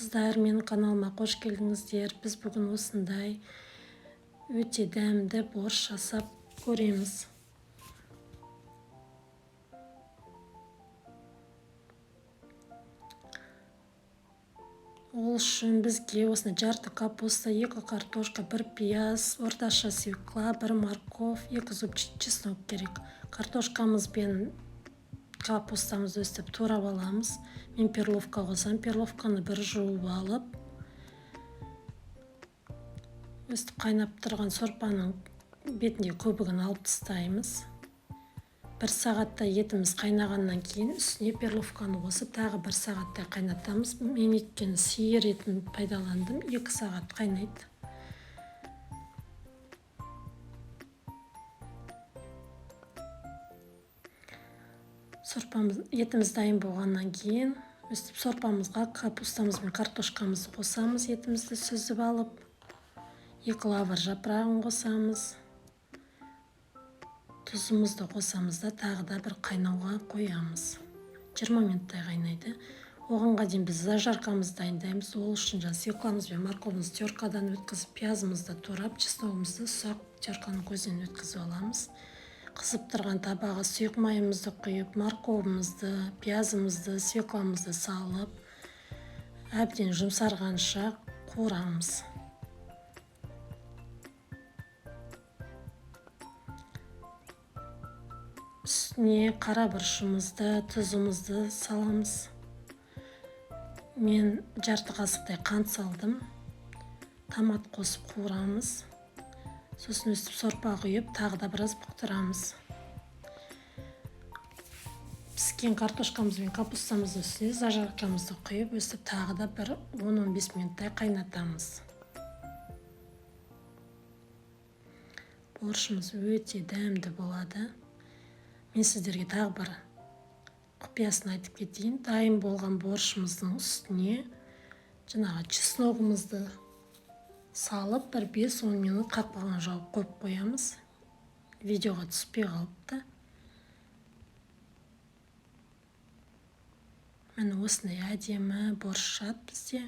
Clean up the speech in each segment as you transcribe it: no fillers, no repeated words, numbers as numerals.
Қыздар, менің каналыма қош келдіңіздер. Біз бүгін осындай өте дәмді борщ жасап көреміз. Ол үшін бізге осыны жарты капуста, 2 картошка, 1 пияз, орташа свекла, 1 морков, 2 зубчик чеснок керек. Картошкамыз бен капустамызды өстіп турап аламыз. Мен перловка қосам. Перловканы бір жуып алып, өстіп қайнап тұрған сорпаның бетінде көбігін алып тастаймыз. 1 сағатта етіміз қайнағаннан кейін үстіне перловканы қосып, тағы 1 сағаттай қайнатамыз. Мен өйткені сиыр етін пайдаландым. 2 сағат қайнайды. Етіміз дайын болғаннан кейін өстіп сорпамызға капустамыз бен картошкамызды қосамыз. Етімізді сүзіп алып, 2 лавр жапырағын қосамыз. Тұзымызды қосамыз да тағы да бір қайнауға қоямыз. 20 минуттай қайнайды. Оғанға дейін біз зажаркамызды дайындаймыз. Ол үшін свекламыз бен морковымызды теркадан өткізіп, пиязымызды турап, чесногымызды ұсақ терканың көзінен өткізіп аламыз. Қызып тұрған табаға сұйық майымызды құйып, морковымызды, пиязымызды, свекламызды салып, әбден жұмсарғанша қуырамыз. Үстіне қара бұршымызды, тұзымызды саламыз. Мен жарты қасықтай қант салдым. Томат қосып қуырамыз. Сосын өстіп сорпа құйып, тағы да біраз бұқтырамыз. Піскен картошкамыз бен капустамызды үстіне зажаркамызды құйып, өстіп тағы да бір 10-15 минуттай қайнатамыз. Борщымыз өте дәмді болады. Мен сіздерге тағы бір құпиясын айтып кетейін. Дайын болған борщымыздың үстіне жаңағы чесногымызды салып, бір 5-10 минут қақпағын жауып қойып қоямыз. Видеоға түспей қалыпты. Міне осындай әдемі борщ шығады бізде.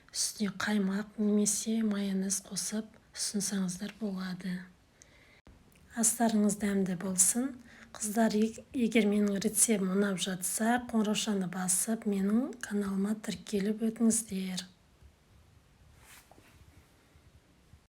Үстіне қаймақ немесе майонез қосып ұсынсаңыздар болады. Астарыңыз дәмді болсын. Қыздар, егер менің рецептім ұнап жатса, қоңыраушаны басып, менің каналыма тіркеліп өтіңіздер.